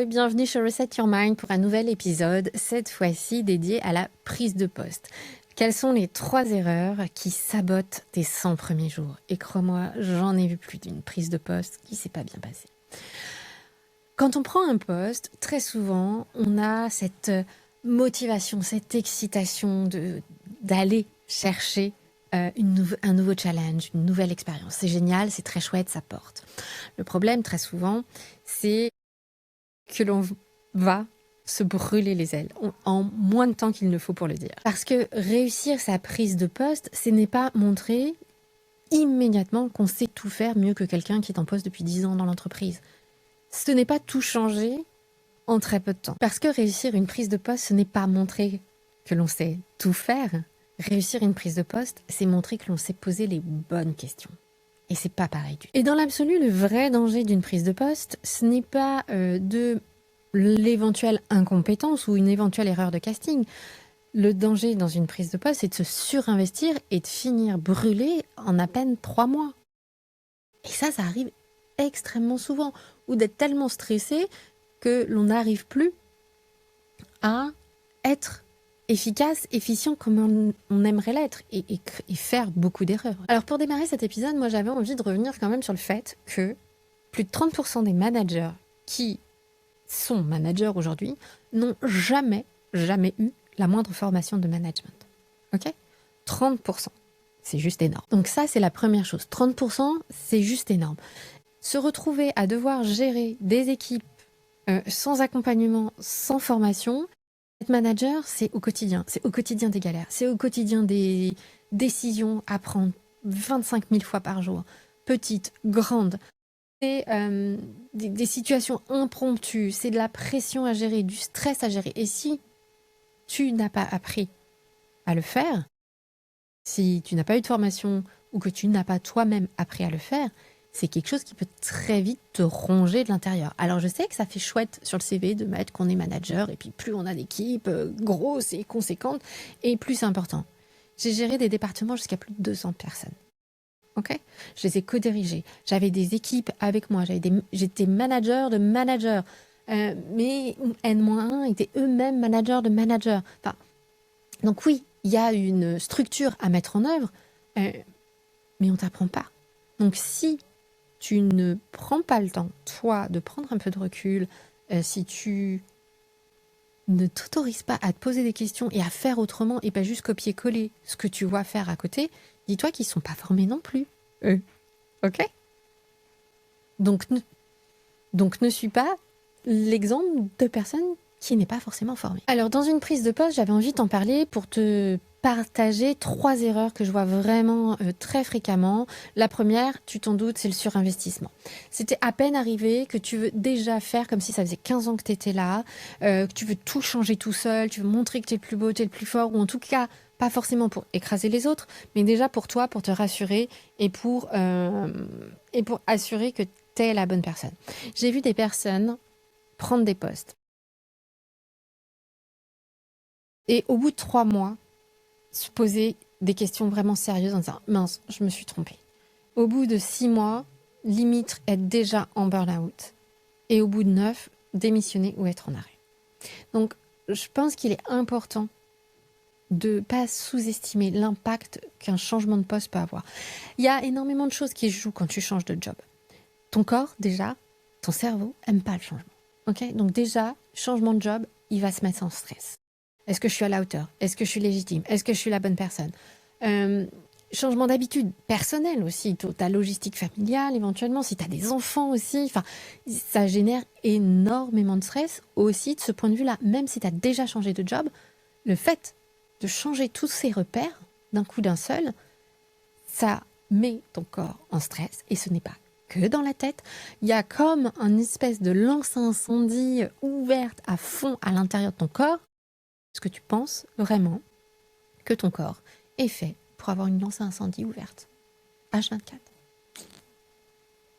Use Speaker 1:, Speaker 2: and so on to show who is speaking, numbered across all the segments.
Speaker 1: Bienvenue sur Reset Your Mind pour un nouvel épisode, cette fois-ci dédié à la prise de poste. Quelles sont les 3 erreurs qui sabotent tes 100 premiers jours? Et crois-moi, j'en ai vu plus d'une prise de poste qui s'est pas bien passée. Quand on prend un poste, très souvent, on a cette motivation, cette excitation d'aller chercher un nouveau challenge, une nouvelle expérience. C'est génial, c'est très chouette, ça porte. Le problème, très souvent, c'est que l'on va se brûler les ailes en moins de temps qu'il ne faut pour le dire. Parce que réussir sa prise de poste, ce n'est pas montrer immédiatement qu'on sait tout faire mieux que quelqu'un qui est en poste depuis 10 ans dans l'entreprise. Ce n'est pas tout changer en très peu de temps. Parce que réussir une prise de poste, ce n'est pas montrer que l'on sait tout faire. Réussir une prise de poste, c'est montrer que l'on sait poser les bonnes questions. Et c'est pas pareil du tout. Et dans l'absolu, le vrai danger d'une prise de poste, ce n'est pas de l'éventuelle incompétence ou une éventuelle erreur de casting. Le danger dans une prise de poste, c'est de se surinvestir et de finir brûlé en à peine 3 mois. Et ça arrive extrêmement souvent. Ou d'être tellement stressé que l'on n'arrive plus à être efficace, efficient comme on aimerait l'être et faire beaucoup d'erreurs. Alors pour démarrer cet épisode, moi j'avais envie de revenir quand même sur le fait que plus de 30% des managers qui sont managers aujourd'hui n'ont jamais eu la moindre formation de management. Ok ? 30%. C'est juste énorme. Donc ça, c'est la première chose. 30%, c'est juste énorme. Se retrouver à devoir gérer des équipes sans accompagnement, sans formation, être manager, c'est au quotidien. C'est au quotidien des galères. C'est au quotidien des décisions à prendre 25 000 fois par jour. Petites, grandes. C'est des situations impromptues. C'est de la pression à gérer, du stress à gérer. Et si tu n'as pas appris à le faire, si tu n'as pas eu de formation ou que tu n'as pas toi-même appris à le faire, c'est quelque chose qui peut très vite te ronger de l'intérieur. Alors je sais que ça fait chouette sur le CV de mettre qu'on est manager et puis plus on a d'équipes grosses et conséquentes et plus c'est important. J'ai géré des départements jusqu'à plus de 200 personnes. Ok ? Je les ai co-dirigés. J'avais des équipes avec moi. J'étais manager de manager. Mais N-1 étaient eux-mêmes managers de managers. Enfin, donc oui, il y a une structure à mettre en œuvre, mais on ne t'apprend pas. Donc si tu ne prends pas le temps, toi, de prendre un peu de recul, si tu ne t'autorises pas à te poser des questions et à faire autrement et pas juste copier-coller ce que tu vois faire à côté, dis-toi qu'ils ne sont pas formés non plus, eux. Ok ? Donc ne suis pas l'exemple de personne qui n'est pas forcément formée. Alors, dans une prise de poste, j'avais envie de t'en parler pour te partager 3 erreurs que je vois vraiment très fréquemment. La première, tu t'en doutes, c'est le surinvestissement. C'était à peine arrivé que tu veux déjà faire comme si ça faisait 15 ans que tu étais là, que tu veux tout changer tout seul, tu veux montrer que tu es le plus beau, tu es le plus fort, ou en tout cas, pas forcément pour écraser les autres, mais déjà pour toi, pour te rassurer et pour assurer que tu es la bonne personne. J'ai vu des personnes prendre des postes. Et au bout de 3 mois, se poser des questions vraiment sérieuses en disant « mince, je me suis trompée ». Au bout de 6 mois, limite être déjà en burn-out. Et au bout de 9, démissionner ou être en arrêt. Donc, je pense qu'il est important de ne pas sous-estimer l'impact qu'un changement de poste peut avoir. Il y a énormément de choses qui jouent quand tu changes de job. Ton corps, déjà, ton cerveau n'aime pas le changement. Okay ? Donc déjà, changement de job, il va se mettre en stress. Est-ce que je suis à la hauteur ? Est-ce que je suis légitime ? Est-ce que je suis la bonne personne ? Changement d'habitude personnelle aussi, ta logistique familiale éventuellement, si tu as des enfants aussi, enfin, ça génère énormément de stress aussi de ce point de vue-là. Même si tu as déjà changé de job, le fait de changer tous ces repères d'un coup d'un seul, ça met ton corps en stress et ce n'est pas que dans la tête. Il y a comme une espèce de lance à incendie ouverte à fond à l'intérieur de ton corps. Est-ce que tu penses vraiment que ton corps est fait pour avoir une lance à incendie ouverte H24 ?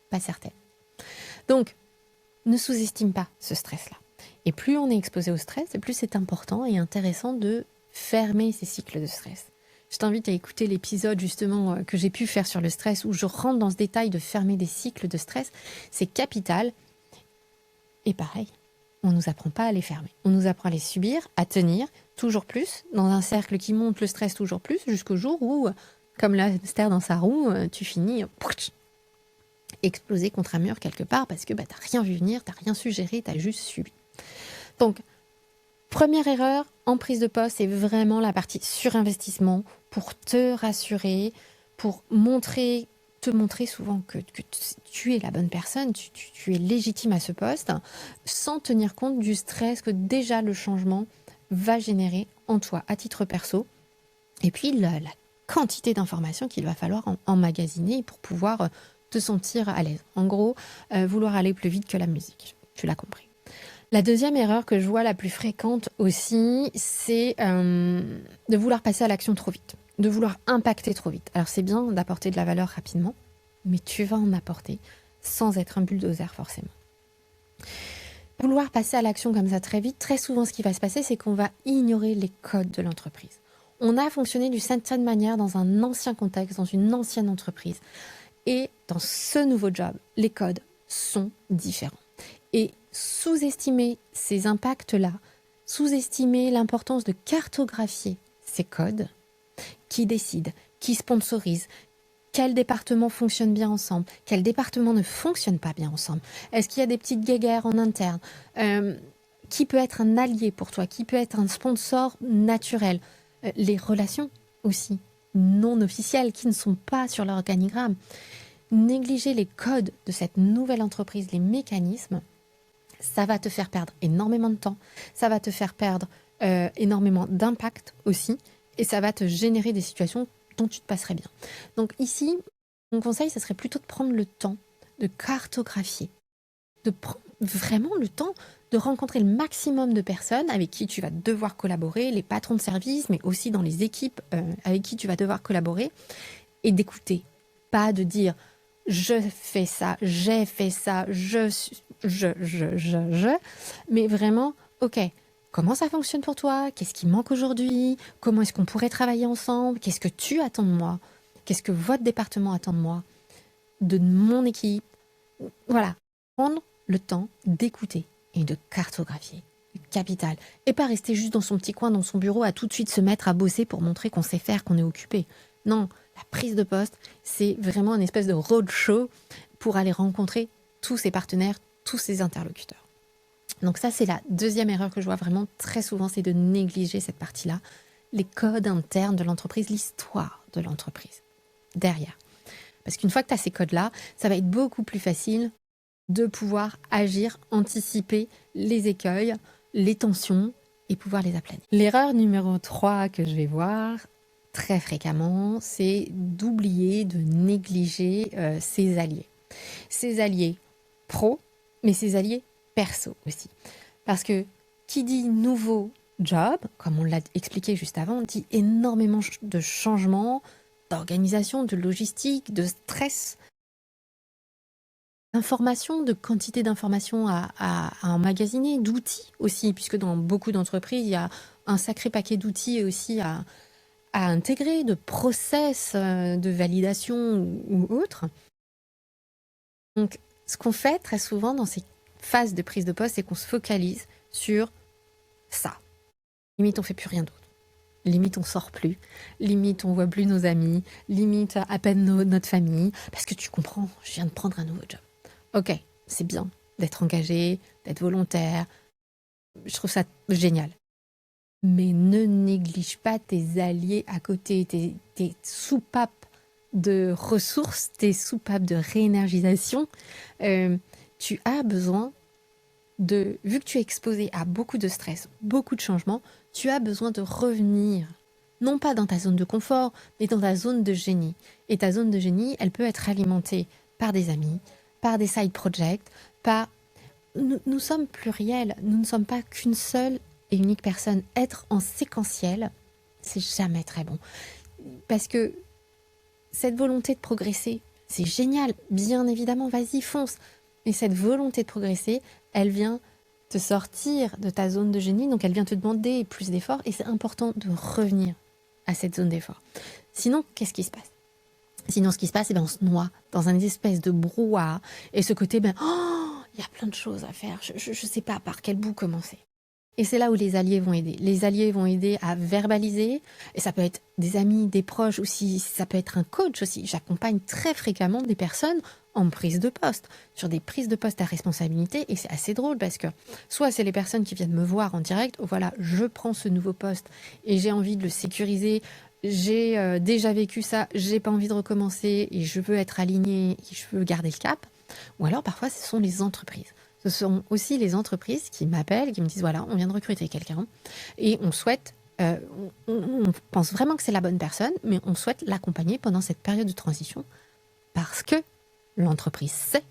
Speaker 1: Pas certaine. Donc, ne sous-estime pas ce stress-là. Et plus on est exposé au stress, et plus c'est important et intéressant de fermer ces cycles de stress. Je t'invite à écouter l'épisode justement que j'ai pu faire sur le stress où je rentre dans ce détail de fermer des cycles de stress. C'est capital. Et pareil, on ne nous apprend pas à les fermer. On nous apprend à les subir, à tenir toujours plus, dans un cercle qui monte le stress toujours plus, jusqu'au jour où, comme le hamster dans sa roue, tu finis explosé contre un mur quelque part parce que t'as rien vu venir, t'as rien su gérer, t'as juste subi. Donc, première erreur en prise de poste, c'est vraiment la partie surinvestissement pour te rassurer, pour te montrer souvent que tu es la bonne personne, tu es légitime à ce poste, sans tenir compte du stress que déjà le changement va générer en toi à titre perso, et puis la quantité d'informations qu'il va falloir emmagasiner pour pouvoir te sentir à l'aise. En gros, vouloir aller plus vite que la musique, tu l'as compris. La deuxième erreur que je vois la plus fréquente aussi, c'est de vouloir passer à l'action trop vite, de vouloir impacter trop vite. Alors c'est bien d'apporter de la valeur rapidement, mais tu vas en apporter sans être un bulldozer forcément. Vouloir passer à l'action comme ça très vite, très souvent ce qui va se passer, c'est qu'on va ignorer les codes de l'entreprise. On a fonctionné d'une certaine manière dans un ancien contexte, dans une ancienne entreprise. Et dans ce nouveau job, les codes sont différents. Et sous-estimer ces impacts-là, sous-estimer l'importance de cartographier ces codes, qui décident, qui sponsorisent, quel département fonctionne bien ensemble, quel département ne fonctionne pas bien ensemble. Est-ce qu'il y a des petites guéguerres en interne, qui peut être un allié pour toi, qui peut être un sponsor naturel, les relations aussi non officielles qui ne sont pas sur l'organigramme. Négliger les codes de cette nouvelle entreprise, les mécanismes, ça va te faire perdre énormément de temps, ça va te faire perdre énormément d'impact aussi, et ça va te générer des situations dont tu te passerais bien. Donc ici, mon conseil, ce serait plutôt de prendre le temps de cartographier, de prendre vraiment le temps de rencontrer le maximum de personnes avec qui tu vas devoir collaborer, les patrons de service, mais aussi dans les équipes avec qui tu vas devoir collaborer, et d'écouter, pas de dire « je fais ça, j'ai fait ça, mais vraiment, ok, comment ça fonctionne pour toi? Qu'est-ce qui manque aujourd'hui? Comment est-ce qu'on pourrait travailler ensemble? Qu'est-ce que tu attends de moi? Qu'est-ce que votre département attend de moi? De mon équipe? » Voilà, prendre le temps d'écouter et de cartographier. Capital. Et pas rester juste dans son petit coin, dans son bureau, à tout de suite se mettre à bosser pour montrer qu'on sait faire, qu'on est occupé. Non, la prise de poste, c'est vraiment une espèce de roadshow pour aller rencontrer tous ses partenaires, tous ses interlocuteurs. Donc ça, c'est la deuxième erreur que je vois vraiment très souvent, c'est de négliger cette partie-là. Les codes internes de l'entreprise, l'histoire de l'entreprise derrière. Parce qu'une fois que tu as ces codes-là, ça va être beaucoup plus facile de pouvoir agir, anticiper les écueils, les tensions et pouvoir les aplanir. L'erreur numéro 3 que je vais voir très fréquemment, c'est d'oublier, de négliger ses alliés. Ses alliés pro, mais ses alliés perso aussi. Parce que qui dit nouveau job, comme on l'a expliqué juste avant, dit énormément de changements, d'organisation, de logistique, de stress, d'informations, de quantité d'informations à emmagasiner, d'outils aussi, puisque dans beaucoup d'entreprises, il y a un sacré paquet d'outils aussi à intégrer, de process de validation ou autre. Donc, ce qu'on fait très souvent dans ces phases de prise de poste, c'est qu'on se focalise sur ça. Limite, on fait plus rien d'autre. Limite, on sort plus. Limite, on voit plus nos amis. Limite, à peine notre famille. Parce que tu comprends, je viens de prendre un nouveau job. Ok, c'est bien d'être engagé, d'être volontaire. Je trouve ça génial. Mais ne néglige pas tes alliés à côté, tes soupapes de ressources, tes soupapes de réénergisation. Tu as besoin vu que tu es exposé à beaucoup de stress, beaucoup de changements, tu as besoin de revenir, non pas dans ta zone de confort, mais dans ta zone de génie. Et ta zone de génie, elle peut être alimentée par des amis, par des side projects, Nous sommes pluriels, nous ne sommes pas qu'une seule et unique personne. Être en séquentiel, c'est jamais très bon. Parce que cette volonté de progresser, c'est génial, bien évidemment, vas-y, fonce. Mais cette volonté de progresser, elle vient te sortir de ta zone de génie, donc elle vient te demander plus d'efforts, et c'est important de revenir à cette zone d'effort. Sinon, qu'est-ce qui se passe? Sinon, ce qui se passe, on se noie dans une espèce de brouhaha, et ce côté, il y a plein de choses à faire, je ne sais pas par quel bout commencer. Et c'est là où les alliés vont aider. Les alliés vont aider à verbaliser, et ça peut être des amis, des proches aussi, ça peut être un coach aussi. J'accompagne très fréquemment des personnes en prise de poste, sur des prises de poste à responsabilité, et c'est assez drôle parce que soit c'est les personnes qui viennent me voir en direct, voilà, je prends ce nouveau poste et j'ai envie de le sécuriser, j'ai déjà vécu ça, j'ai pas envie de recommencer et je veux être alignée et je veux garder le cap. Ou alors parfois ce sont les entreprises. Ce sont aussi les entreprises qui m'appellent, qui me disent voilà, on vient de recruter quelqu'un et on souhaite, on pense vraiment que c'est la bonne personne, mais on souhaite l'accompagner pendant cette période de transition parce que l'entreprise sait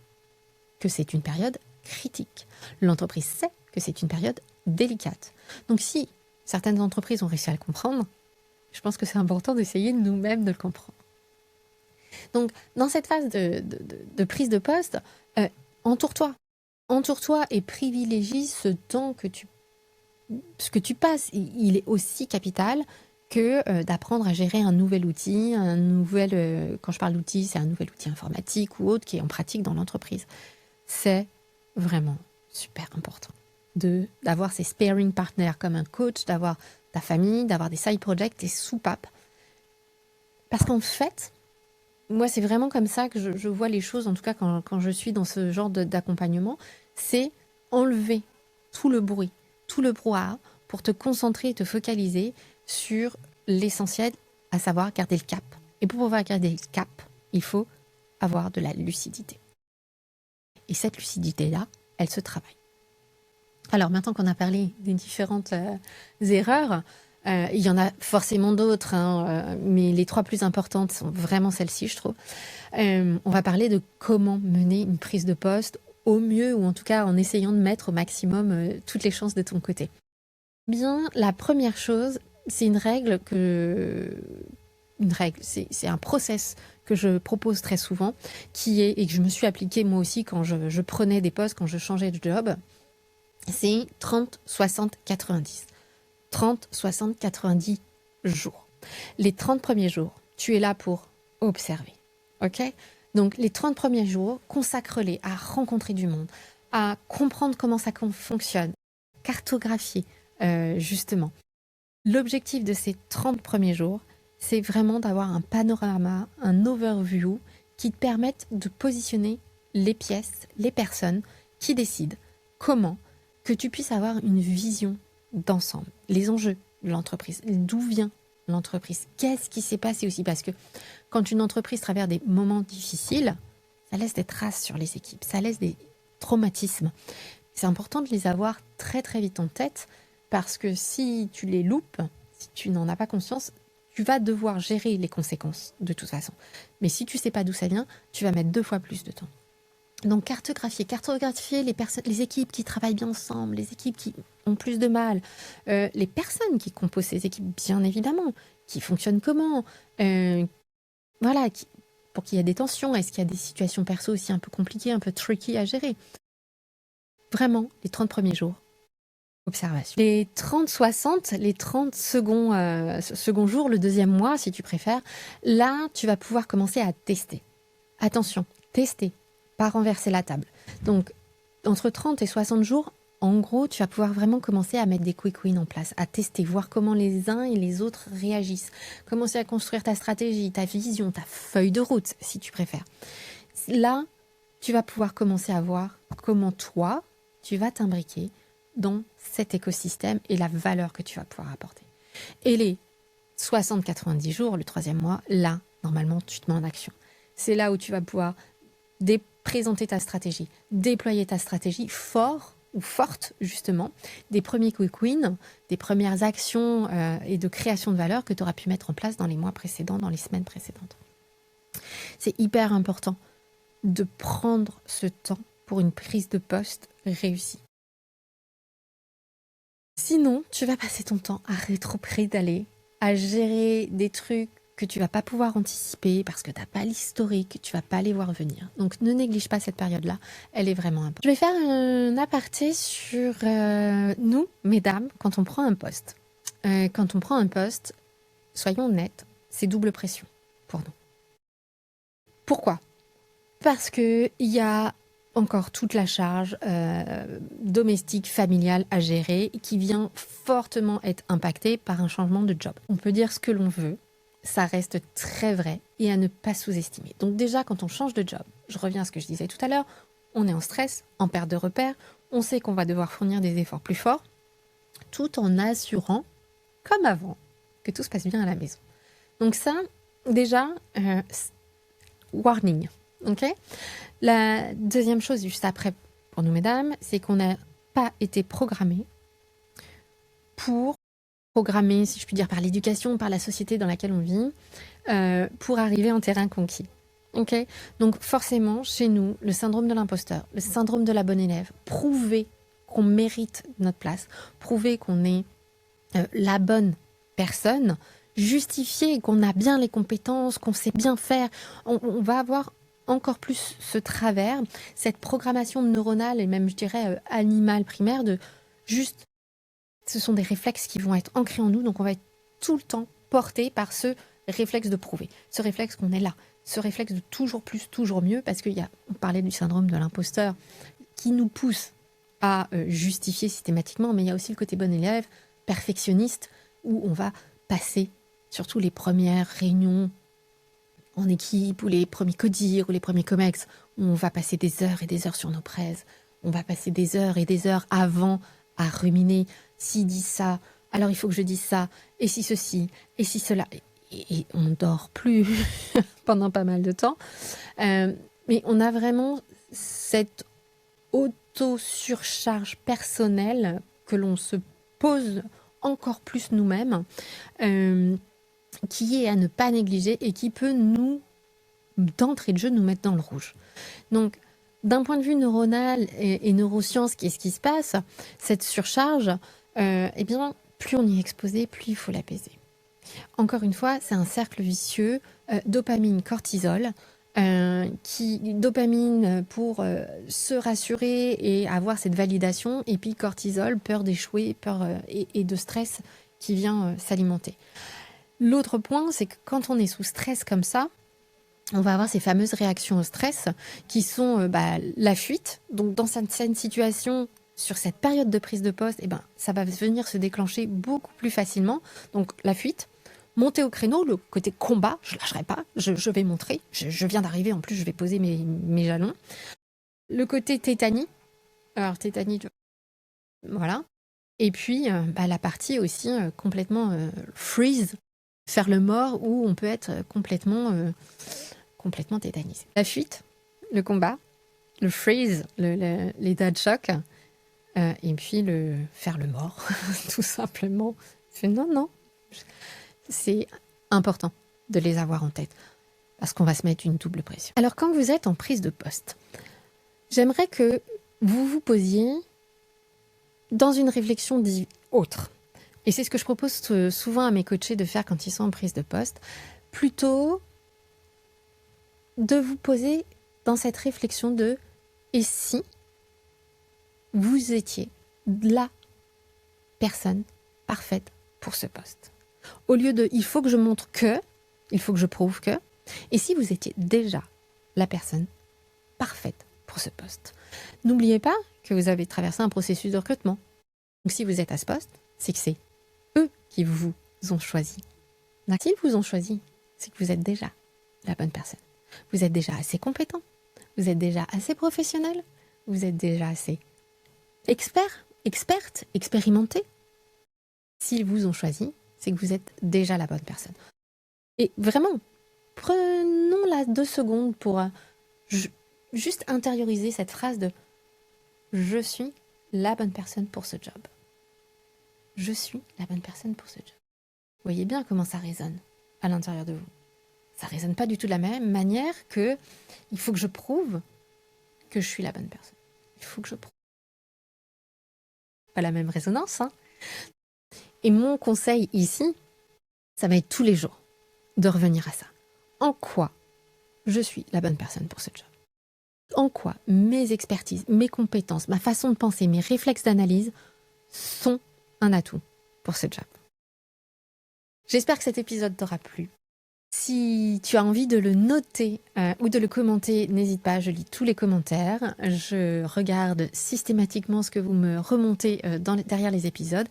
Speaker 1: que c'est une période critique. L'entreprise sait que c'est une période délicate. Donc si certaines entreprises ont réussi à le comprendre, je pense que c'est important d'essayer nous-mêmes de le comprendre. Donc dans cette phase de prise de poste, entoure-toi. Entoure-toi et privilégie ce temps que tu passes. Il est aussi capital que d'apprendre à gérer un nouvel outil, quand je parle d'outil, c'est un nouvel outil informatique ou autre qui est en pratique dans l'entreprise. C'est vraiment super important d'avoir ces sparring partners comme un coach, d'avoir ta famille, d'avoir des side projects, des soupapes. Parce qu'en fait, moi, c'est vraiment comme ça que je vois les choses, en tout cas quand je suis dans ce genre d'accompagnement, c'est enlever tout le bruit, tout le brouhaha pour te concentrer et te focaliser sur l'essentiel, à savoir garder le cap. Et pour pouvoir garder le cap, il faut avoir de la lucidité. Et cette lucidité-là, elle se travaille. Alors maintenant qu'on a parlé des différentes erreurs, il y en a forcément d'autres, mais les 3 plus importantes sont vraiment celles-ci, je trouve. On va parler de comment mener une prise de poste au mieux, ou en tout cas en essayant de mettre au maximum toutes les chances de ton côté. Bien, la première chose, c'est c'est un process que je propose très souvent, et que je me suis appliquée moi aussi quand je prenais des postes, quand je changeais de job, c'est 30, 60, 90. 30, 60, 90 jours. Les 30 premiers jours, tu es là pour observer. Ok ? Donc, les 30 premiers jours, consacre-les à rencontrer du monde, à comprendre comment ça fonctionne, cartographier, justement. L'objectif de ces 30 premiers jours, c'est vraiment d'avoir un panorama, un overview qui te permette de positionner les pièces, les personnes qui décident comment, que tu puisses avoir une vision d'ensemble, les enjeux de l'entreprise, d'où vient l'entreprise, qu'est-ce qui s'est passé aussi, parce que quand une entreprise traverse des moments difficiles, ça laisse des traces sur les équipes, ça laisse des traumatismes. C'est important de les avoir très très vite en tête, parce que si tu les loupes, si tu n'en as pas conscience, tu vas devoir gérer les conséquences de toute façon. Mais si tu ne sais pas d'où ça vient, tu vas mettre 2 fois plus de temps. Donc cartographier les équipes qui travaillent bien ensemble, les équipes qui ont plus de mal, les personnes qui composent ces équipes, bien évidemment, qui fonctionnent comment, voilà, pour qu'il y ait des tensions, est-ce qu'il y a des situations perso aussi un peu compliquées, un peu tricky à gérer. Vraiment, les 30 premiers jours, observation. Les 30-60, les 30 seconds jours, le 2e mois, si tu préfères, là, tu vas pouvoir commencer à tester. Attention, tester, pas renverser la table. Donc, entre 30 et 60 jours, en gros, tu vas pouvoir vraiment commencer à mettre des quick wins en place, à tester, voir comment les uns et les autres réagissent, commencer à construire ta stratégie, ta vision, ta feuille de route, si tu préfères. Là, tu vas pouvoir commencer à voir comment toi, tu vas t'imbriquer dans cet écosystème et la valeur que tu vas pouvoir apporter. Et les 60-90 jours, le 3e mois, là, normalement, tu te mets en action. C'est là où tu vas pouvoir présenter ta stratégie, déployer ta stratégie fort ou forte, justement, des premiers quick wins, des premières actions et de création de valeur que tu auras pu mettre en place dans les mois précédents, dans les semaines précédentes. C'est hyper important de prendre ce temps pour une prise de poste réussie. Sinon, tu vas passer ton temps à rétro-pédaler, à gérer des trucs que tu vas pas pouvoir anticiper parce que tu n'as pas l'historique, tu vas pas les voir venir. Donc ne néglige pas cette période-là, elle est vraiment importante. Je vais faire un aparté sur nous, mesdames, quand on prend un poste. Quand on prend un poste, soyons honnêtes, c'est double pression pour nous. Pourquoi ? Parce qu'il y a encore toute la charge domestique, familiale à gérer, qui vient fortement être impactée par un changement de job. On peut dire ce que l'on veut, ça reste très vrai et à ne pas sous-estimer. Donc déjà, quand on change de job, je reviens à ce que je disais tout à l'heure, on est en stress, en perte de repères, on sait qu'on va devoir fournir des efforts plus forts, tout en assurant, comme avant, que tout se passe bien à la maison. Donc ça, déjà, warning, ok ? La deuxième chose, juste après, pour nous, mesdames, c'est qu'on n'a pas été programmés programmés, si je puis dire, par l'éducation, par la société dans laquelle on vit, pour arriver en terrain conquis. Ok ? Donc forcément, chez nous, le syndrome de l'imposteur, le syndrome de la bonne élève, prouver qu'on mérite notre place, prouver qu'on est la bonne personne, justifier qu'on a bien les compétences, qu'on sait bien faire, on va avoir encore plus ce travers, cette programmation neuronale et même, je dirais, animale primaire de juste, ce sont des réflexes qui vont être ancrés en nous, donc on va être tout le temps porté par ce réflexe de prouver, ce réflexe qu'on est là, ce réflexe de toujours plus, toujours mieux, parce on parlait du syndrome de l'imposteur qui nous pousse à justifier systématiquement, mais il y a aussi le côté bon élève, perfectionniste, où on va passer, surtout les premières réunions en équipe, ou les premiers codires, ou les premiers comex, où on va passer des heures et des heures sur nos praises, on va passer des heures et des heures avant à ruminer, s'il dit ça, alors il faut que je dise ça, et si ceci, et si cela, et on ne dort plus pendant pas mal de temps, mais on a vraiment cette auto-surcharge personnelle que l'on se pose encore plus nous-mêmes, qui est à ne pas négliger et qui peut nous, d'entrée de jeu, nous mettre dans le rouge. Donc, d'un point de vue neuronal et neurosciences, qu'est-ce qui se passe ? Cette surcharge, eh bien, plus on y est exposé, plus il faut l'apaiser. Encore une fois, c'est un cercle vicieux, dopamine, cortisol, dopamine pour se rassurer et avoir cette validation, et puis cortisol, peur d'échouer, peur et de stress qui vient s'alimenter. L'autre point, c'est que quand on est sous stress comme ça, on va avoir ces fameuses réactions au stress qui sont la fuite. Donc dans certaines situations, sur cette période de prise de poste, ça va venir se déclencher beaucoup plus facilement. Donc la fuite, monter au créneau, le côté combat, je ne lâcherai pas, je vais montrer, je viens d'arriver, en plus je vais poser mes jalons. Le côté tétanie, alors tétanie, voilà. Et puis la partie aussi complètement freeze, faire le mort, où on peut être complètement tétanisé. La fuite, le combat, le freeze, l'état de choc, et puis faire le mort, tout simplement. Non, c'est important de les avoir en tête, parce qu'on va se mettre une double pression. Alors quand vous êtes en prise de poste, j'aimerais que vous vous posiez dans une réflexion autre. Et c'est ce que je propose souvent à mes coachés de faire quand ils sont en prise de poste, plutôt de vous poser dans cette réflexion de « et si vous étiez la personne parfaite pour ce poste ?» Au lieu de « il faut que je montre que », il faut que je prouve que, et si vous étiez déjà la personne parfaite pour ce poste. N'oubliez pas que vous avez traversé un processus de recrutement. Donc si vous êtes à ce poste, c'est que c'est eux qui vous ont choisi. S'ils vous ont choisi, c'est que vous êtes déjà la bonne personne. Vous êtes déjà assez compétent, vous êtes déjà assez professionnel, vous êtes déjà assez experte, expérimenté. S'ils vous ont choisi, c'est que vous êtes déjà la bonne personne. Et vraiment, prenons là 2 secondes pour juste intérioriser cette phrase de « je suis la bonne personne pour ce job ». Je suis la bonne personne pour ce job. Vous voyez bien comment ça résonne à l'intérieur de vous. Ça ne résonne pas du tout de la même manière que il faut que je prouve que je suis la bonne personne. Il faut que je prouve. Pas la même résonance, hein. Et mon conseil ici, ça va être tous les jours de revenir à ça. En quoi je suis la bonne personne pour ce job ? En quoi mes expertises, mes compétences, ma façon de penser, mes réflexes d'analyse sont un atout pour ce job ? J'espère que cet épisode t'aura plu. Si Si tu as envie de le noter ou de le commenter, n'hésite pas, je lis tous les commentaires. Je regarde systématiquement ce que vous me remontez derrière les épisodes.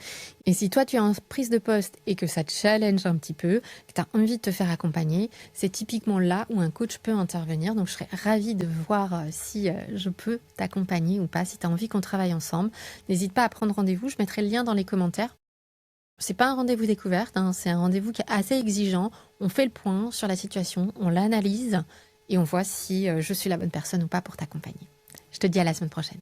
Speaker 1: Et si toi, tu es en prise de poste et que ça te challenge un petit peu, que tu as envie de te faire accompagner, c'est typiquement là où un coach peut intervenir. Donc, je serais ravie de voir si je peux t'accompagner ou pas, si tu as envie qu'on travaille ensemble. N'hésite pas à prendre rendez-vous, je mettrai le lien dans les commentaires. C'est pas un rendez-vous découverte, hein, c'est un rendez-vous qui est assez exigeant. On fait le point sur la situation, on l'analyse et on voit si je suis la bonne personne ou pas pour t'accompagner. Je te dis à la semaine prochaine.